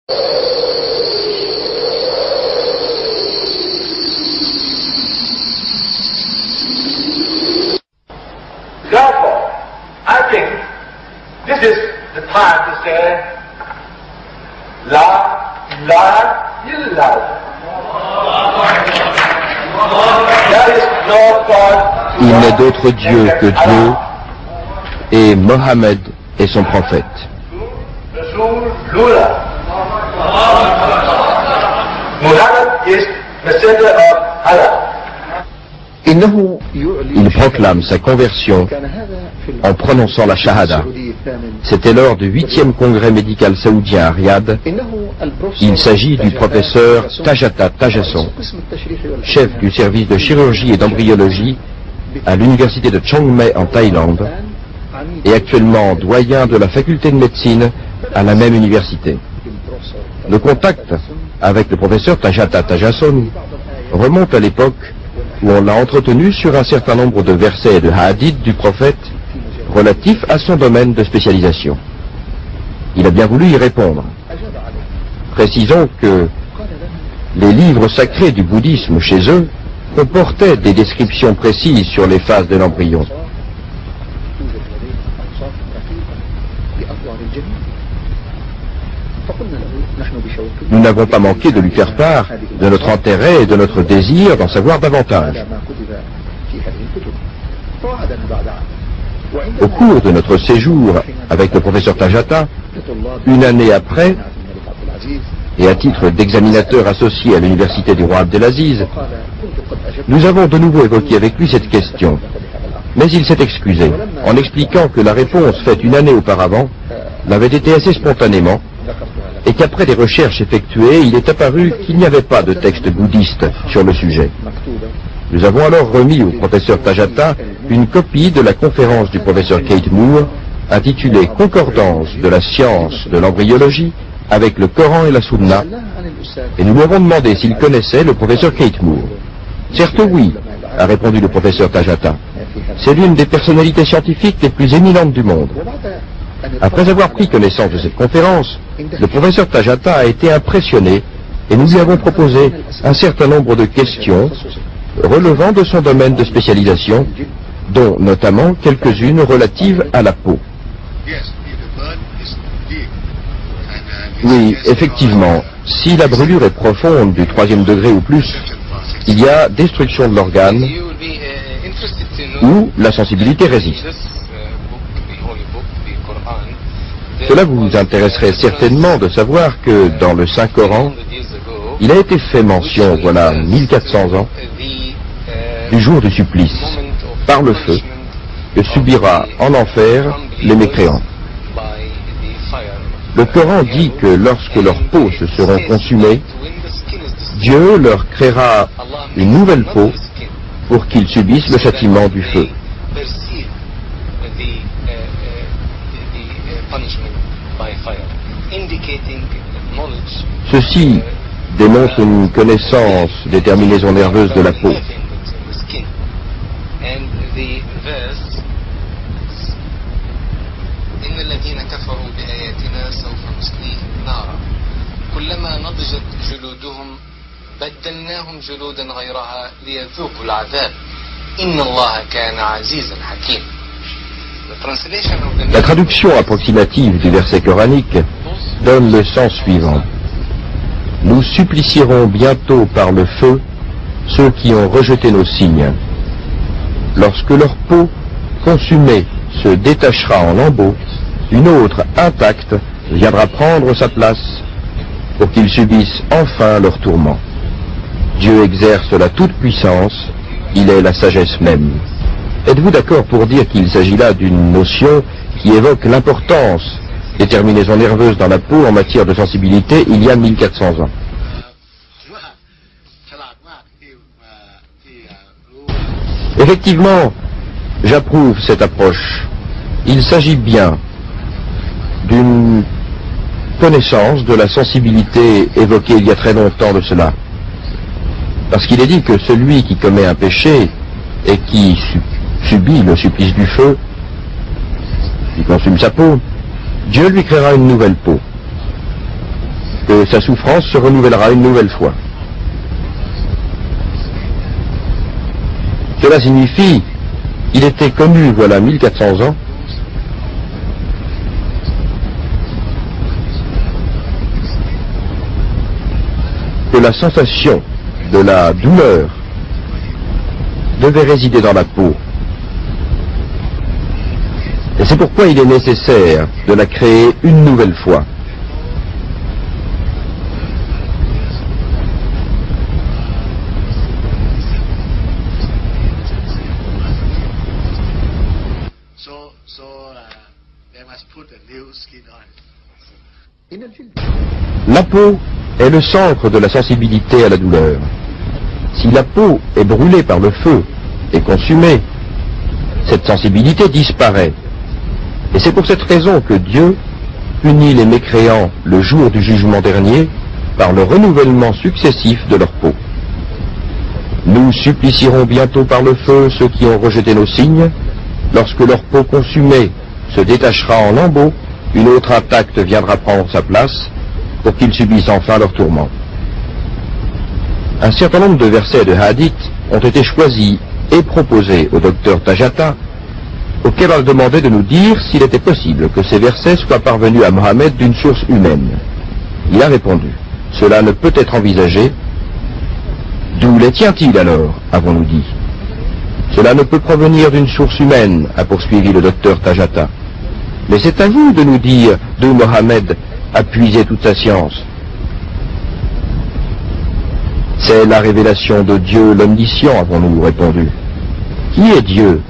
Therefore, I think this is the time to say, La ilaha illallah. There is no God. Il n'est d'autre Dieu que Dieu, et Mohammed est son prophète. Rasulullah. Muhammad is messenger of Allah. Il proclame sa conversion en prononçant la Shahada. C'était lors du 8e congrès médical saoudien à Riyad. Il s'agit du professeur Tajata Tajason, chef du service de chirurgie et d'embryologie à l'université de Chiang Mai en Thaïlande et actuellement doyen de la faculté de médecine à la même université. Le contact avec le professeur Tajata Tajason remonte à l'époque où on l'a entretenu sur un certain nombre de versets et de hadiths du prophète relatifs à son domaine de spécialisation. Il a bien voulu y répondre. Précisons que les livres sacrés du bouddhisme chez eux comportaient des descriptions précises sur les phases de l'embryon. Nous n'avons pas manqué de lui faire part de notre intérêt et de notre désir d'en savoir davantage. Au cours de notre séjour avec le professeur Tajata, une année après, et à titre d'examinateur associé à l'université du roi Abdelaziz, nous avons de nouveau évoqué avec lui cette question. Mais il s'est excusé, en expliquant que la réponse faite une année auparavant l'avait été assez spontanément, et qu'après des recherches effectuées, il est apparu qu'il n'y avait pas de texte bouddhiste sur le sujet. Nous avons alors remis au professeur Tajata une copie de la conférence du professeur Keith Moore, intitulée « Concordance de la science de l'embryologie avec le Coran et la Sunna », et nous lui avons demandé s'il connaissait le professeur Keith Moore. « Certes oui », a répondu le professeur Tajata. « C'est l'une des personnalités scientifiques les plus éminentes du monde. » Après avoir pris connaissance de cette conférence, le professeur Tajata a été impressionné et nous lui avons proposé un certain nombre de questions relevant de son domaine de spécialisation, dont notamment quelques-unes relatives à la peau. Oui, effectivement, si la brûlure est profonde du 3e degré ou plus, il y a destruction de l'organe où la sensibilité résiste. Cela vous intéresserait certainement de savoir que dans le Saint-Coran, il a été fait mention, voilà 1400 ans, du jour du supplice, par le feu, que subira en enfer les mécréants. Le Coran dit que lorsque leurs peaux se seront consumées, Dieu leur créera une nouvelle peau pour qu'ils subissent le châtiment du feu. Ceci démontre une connaissance des terminaisons nerveuses de la peau. La traduction approximative du verset coranique donne le sens suivant. Nous supplicierons bientôt par le feu ceux qui ont rejeté nos signes. Lorsque leur peau consumée se détachera en lambeaux, une autre intacte viendra prendre sa place pour qu'ils subissent enfin leur tourment. Dieu exerce la toute-puissance, il est la sagesse même. Êtes-vous d'accord pour dire qu'il s'agit là d'une notion qui évoque l'importance des terminaisons nerveuses dans la peau en matière de sensibilité il y a 1400 ans? Effectivement, j'approuve cette approche. Il s'agit bien d'une connaissance de la sensibilité évoquée il y a très longtemps de cela. Parce qu'il est dit que celui qui commet un péché et qui subit le supplice du feu, qui consume sa peau, Dieu lui créera une nouvelle peau. Que que sa souffrance se renouvellera une nouvelle fois. Cela signifie, il était connu voilà 1400 ans, que la sensation de la douleur devait résider dans la peau. Et c'est pourquoi il est nécessaire de la créer une nouvelle fois. La peau est le centre de la sensibilité à la douleur. Si la peau est brûlée par le feu et consumée, cette sensibilité disparaît. Et c'est pour cette raison que Dieu punit les mécréants le jour du jugement dernier par le renouvellement successif de leur peau. Nous supplicierons bientôt par le feu ceux qui ont rejeté nos signes. Lorsque leur peau consumée se détachera en lambeaux, une autre intacte viendra prendre sa place pour qu'ils subissent enfin leur tourment. Un certain nombre de versets de hadith ont été choisis et proposés au docteur Tajata, auquel on a demandé de nous dire s'il était possible que ces versets soient parvenus à Mohammed d'une source humaine. Il a répondu, cela ne peut être envisagé. D'où les tient-il alors, avons-nous dit? Cela ne peut provenir d'une source humaine, a poursuivi le docteur Tajata. Mais c'est à vous de nous dire d'où Mohammed a puisé toute sa science. C'est la révélation de Dieu l'omniscient, avons-nous répondu. Qui est Dieu?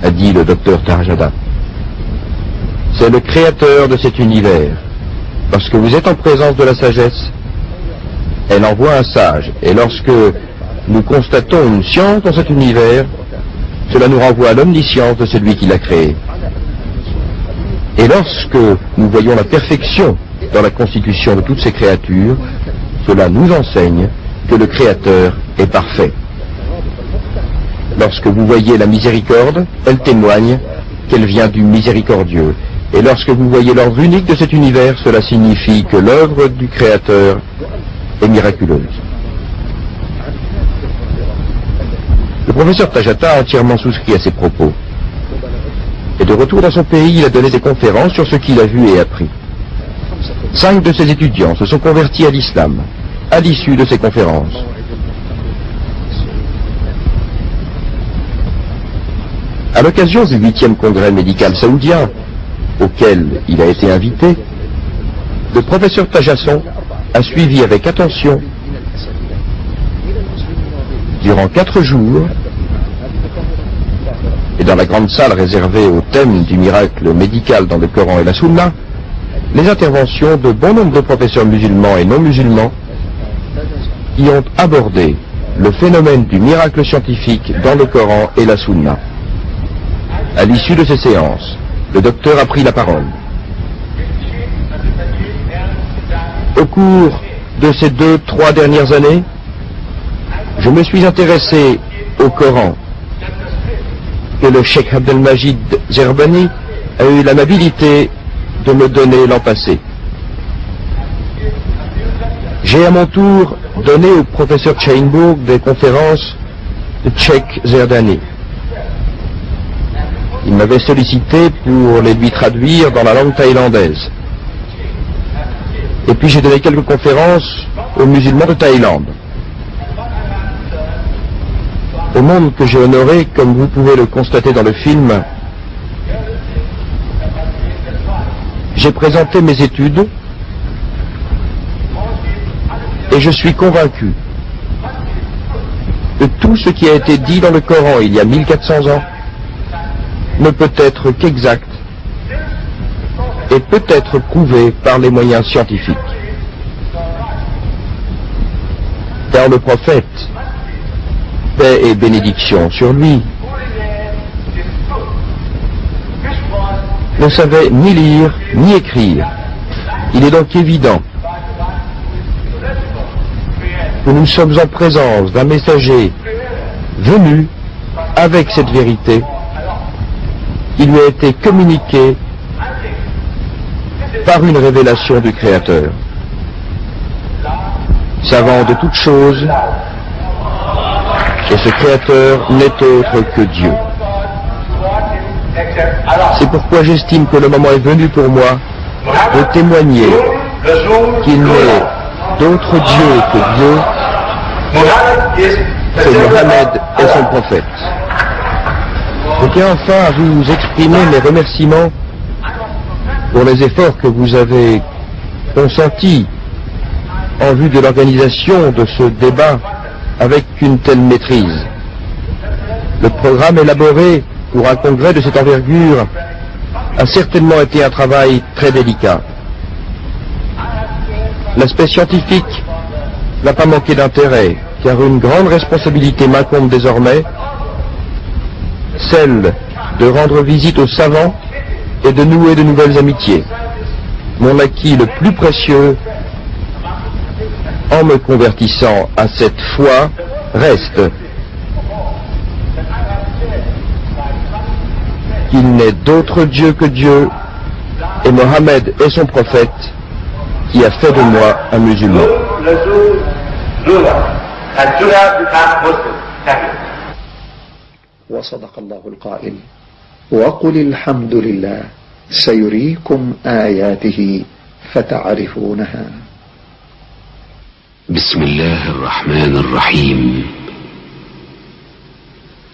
A dit le docteur Tajata. C'est le créateur de cet univers. Lorsque vous êtes en présence de la sagesse, elle envoie un sage. Et lorsque nous constatons une science dans cet univers, cela nous renvoie à l'omniscience de celui qui l'a créé. Et lorsque nous voyons la perfection dans la constitution de toutes ces créatures, cela nous enseigne que le Créateur est parfait. Lorsque vous voyez la miséricorde, elle témoigne qu'elle vient du miséricordieux. Et lorsque vous voyez l'ordre unique de cet univers, cela signifie que l'œuvre du Créateur est miraculeuse. Le professeur Tajata a entièrement souscrit à ces propos. Et de retour dans son pays, il a donné des conférences sur ce qu'il a vu et appris. 5 de ses étudiants se sont convertis à l'islam à l'issue de ces conférences. À l'occasion du 8e congrès médical saoudien, auquel il a été invité, le professeur Tajasson a suivi avec attention, durant 4 jours, et dans la grande salle réservée au thème du miracle médical dans le Coran et la Sunna, les interventions de bon nombre de professeurs musulmans et non musulmans qui ont abordé le phénomène du miracle scientifique dans le Coran et la Sunna. À l'issue de ces séances, le docteur a pris la parole. Au cours de ces 2-3 dernières années, je me suis intéressé au Coran que le Cheikh Abdelmajid Zerbani a eu l'amabilité de me donner l'an passé. J'ai à mon tour donné au professeur Chainbourg des conférences de Cheikh Zerdani. Il m'avait sollicité pour les lui traduire dans la langue thaïlandaise. Et puis j'ai donné quelques conférences aux musulmans de Thaïlande. Au monde que j'ai honoré, comme vous pouvez le constater dans le film, j'ai présenté mes études et je suis convaincu que tout ce qui a été dit dans le Coran il y a 1400 ans ne peut être qu'exact et peut être prouvé par les moyens scientifiques. Car le prophète, paix et bénédiction sur lui, ne savait ni lire ni écrire. Il est donc évident que nous sommes en présence d'un messager venu avec cette vérité qui lui a été communiquée par une révélation du Créateur. savant de toutes choses, et ce Créateur n'est autre que Dieu. C'est pourquoi j'estime que le moment est venu pour moi de témoigner qu'il n'est d'autre Dieu que Dieu, que Mohammed est son prophète. Je tiens enfin à vous exprimer mes remerciements pour les efforts que vous avez consentis en vue de l'organisation de ce débat avec une telle maîtrise. Le programme élaboré pour un congrès de cette envergure a certainement été un travail très délicat. L'aspect scientifique n'a pas manqué d'intérêt, car une grande responsabilité m'incombe désormais, celle de rendre visite aux savants et de nouer de nouvelles amitiés. Mon acquis le plus précieux en me convertissant à cette foi reste qu'il n'est d'autre Dieu que Dieu, et Mohammed est son prophète, qui a fait de moi un musulman. وصدق الله القائل وقل الحمد لله سيريكم آياته فتعرفونها. بسم الله الرحمن الرحيم.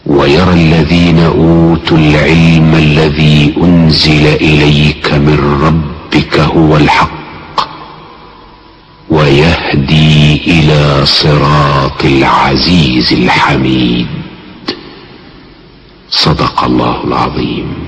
ويرى الذين أوتوا العلم الذي أنزل إليك من ربك هو الحق ويهدي إلى صراط العزيز الحميد. صدق الله العظيم.